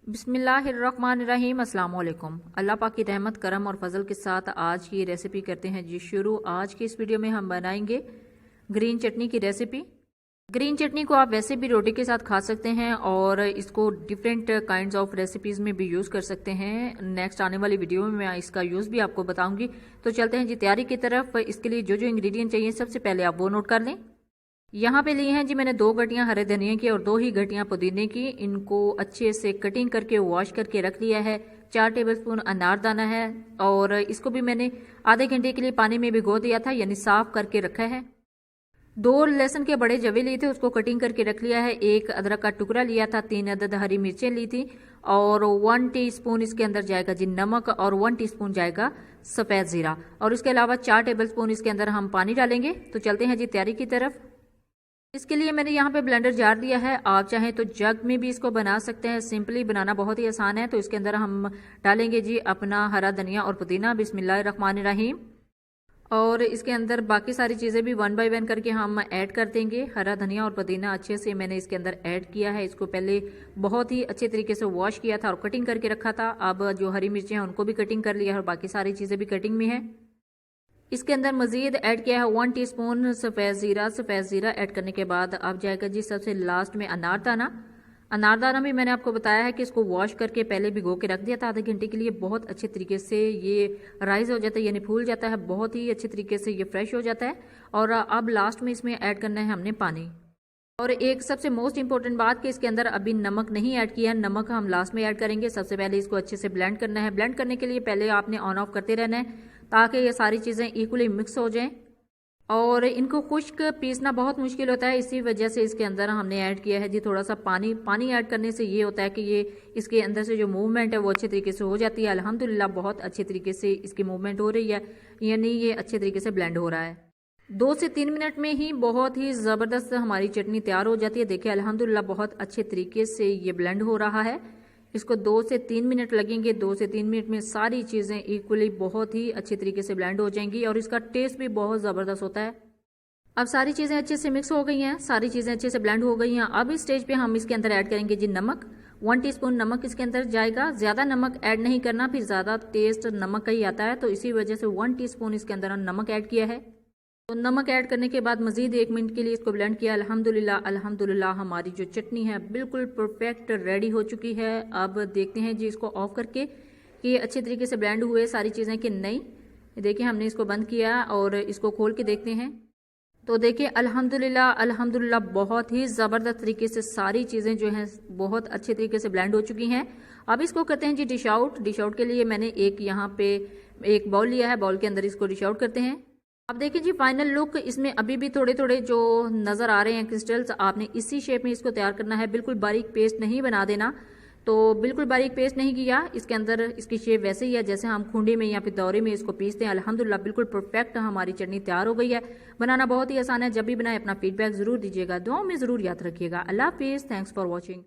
बिस्मिल्लाहिर्रहमानिर्रहीम अस्सलाम वालेकुम। अल्लाह पाक की रहमत करम और फजल के साथ आज की रेसिपी करते हैं जी शुरू। आज की इस वीडियो में हम बनाएंगे ग्रीन चटनी की रेसिपी। ग्रीन चटनी को आप वैसे भी रोटी के साथ खा सकते हैं और इसको डिफरेंट काइंड्स ऑफ रेसिपीज में भी यूज कर सकते हैं। नेक्स्ट आने वाली वीडियो में मैं इसका यूज भी आपको बताऊंगी। तो चलते हैं जी तैयारी की तरफ। इसके लिए जो जो इंग्रेडिएंट चाहिए सबसे पहले आप वो नोट कर लें। यहाँ पे लिए हैं जी मैंने 2 गड्डियाँ हरे धनिया की और 2 ही गड्डियाँ पुदीने की। इनको अच्छे से कटिंग करके वॉश करके रख लिया है। 4 टेबलस्पून अनारदाना है और इसको भी मैंने आधे घंटे के लिए पानी में भिगो दिया था, यानी साफ करके रखा है। 2 लहसुन के बड़े जवे लिए थे, उसको कटिंग करके रख लिया है। 1 अदरक का टुकड़ा लिया था, 3 अदद हरी मिर्चें ली थी और 1 टीस्पून इसके अंदर जाएगा जी नमक और 1 टीस्पून जाएगा सफ़ेद ज़ीरा और इसके अलावा 4 टेबलस्पून इसके अंदर हम पानी डालेंगे। तो चलते हैं जी तैयारी की तरफ। इसके लिए मैंने यहाँ पे ब्लेंडर जार लिया है। आप चाहें तो जग में भी इसको बना सकते हैं, सिंपली बनाना बहुत ही आसान है। तो इसके अंदर हम डालेंगे जी अपना हरा धनिया और पुदीना, बिस्मिल्लाहिर्रहमानिर्रहीम। और इसके अंदर बाकी सारी चीज़ें भी 1 बाय 1 करके हम ऐड कर देंगे। हरा धनिया और पुदीना अच्छे से मैंने इसके अंदर ऐड किया है। इसको पहले बहुत ही अच्छे तरीके से वॉश किया था और कटिंग करके रखा था। अब जो हरी मिर्चें हैं उनको भी कटिंग कर लिया है और बाकी सारी चीज़ें भी कटिंग में है। इसके अंदर मजीद ऐड किया है 1 टीस्पून सफ़ेद ज़ीरा ऐड करने के बाद अब जाएगा जी सबसे लास्ट में अनारदाना भी मैंने आपको बताया है कि इसको वॉश करके पहले भिगो के रख दिया था आधे घंटे के लिए। बहुत अच्छे तरीके से ये राइज हो जाता है, यानी फूल जाता है, बहुत ही अच्छे तरीके से ये फ्रेश हो जाता है। और अब लास्ट में इसमें ऐड करना है हमने पानी। और एक सबसे मोस्ट इंपॉर्टेंट बात कि इसके अंदर अभी नमक नहीं ऐड किया है, नमक हम लास्ट में ऐड करेंगे। सबसे पहले इसको अच्छे से ब्लेंड करना है। ब्लेंड करने के लिए पहले आपने ऑन ऑफ करते रहना है ताकि ये सारी चीज़ें इक्वली मिक्स हो जाएं। और इनको खुश्क पीसना बहुत मुश्किल होता है, इसी वजह से इसके अंदर हमने ऐड किया है जी थोड़ा सा पानी। पानी ऐड करने से ये होता है कि ये इसके अंदर से जो मूवमेंट है वो अच्छे तरीके से हो जाती है। अल्हम्दुलिल्लाह बहुत अच्छे तरीके से इसकी मूवमेंट हो रही है, यानी ये अच्छे तरीके से ब्लेंड हो रहा है। 2 से 3 मिनट में ही बहुत ही ज़बरदस्त हमारी चटनी तैयार हो जाती है। देखिए अल्हम्दुलिल्लाह बहुत अच्छे तरीके से ये ब्लेंड हो रहा है। इसको 2 से 3 मिनट लगेंगे। 2 से 3 मिनट में सारी चीज़ें इक्वली बहुत ही अच्छे तरीके से ब्लेंड हो जाएंगी और इसका टेस्ट भी बहुत ज़बरदस्त होता है। अब सारी चीज़ें अच्छे से मिक्स हो गई हैं, सारी चीज़ें अच्छे से ब्लेंड हो गई हैं। अब इस स्टेज पे हम इसके अंदर ऐड करेंगे जी नमक। 1 टीस्पून नमक इसके अंदर जाएगा। ज़्यादा नमक ऐड नहीं करना, फिर ज़्यादा टेस्ट नमक का ही आता है, तो इसी वजह से 1 टीस्पून इसके अंदर हम नमक ऐड किया है। तो नमक ऐड करने के बाद मजीद 1 मिनट के लिए इसको ब्लेंड किया। अल्हम्दुलिल्लाह हमारी जो चटनी है बिल्कुल परफेक्ट रेडी हो चुकी है। अब देखते हैं जी इसको ऑफ करके कि ये अच्छे तरीके से ब्लेंड हुए सारी चीज़ें कि नहीं। देखिए हमने इसको बंद किया और इसको खोल के देखते हैं। तो देखिए अल्हम्दुलिल्लाह बहुत ही ज़बरदस्त तरीके से सारी चीज़ें जो हैं बहुत अच्छे तरीके से ब्लेंड हो चुकी हैं। अब इसको करते हैं जी डिश आउट। डिश आउट के लिए मैंने यहाँ पे एक बाउल लिया है, बाउल के अंदर इसको डिश आउट करते हैं। अब देखिए जी फाइनल लुक, इसमें अभी भी थोड़े थोड़े जो नज़र आ रहे हैं क्रिस्टल्स, आपने इसी शेप में इसको तैयार करना है। बिल्कुल बारीक पेस्ट नहीं बना देना। तो बिल्कुल बारीक पेस्ट नहीं किया, इसके अंदर इसकी शेप वैसे ही है जैसे हम खुंडी में या फिर दौरे में इसको पीसते हैं। अल्हम्दुलिल्लाह बिल्कुल परफेक्ट हमारी चटनी तैयार हो गई है। बनाना बहुत ही आसान है। जब भी बनाए अपना फीडबैक ज़रूर दीजिएगा, दुआओं में ज़रूर याद रखिएगा। अल्लाह हाफिज़, थैंक्स फॉर वॉचिंग।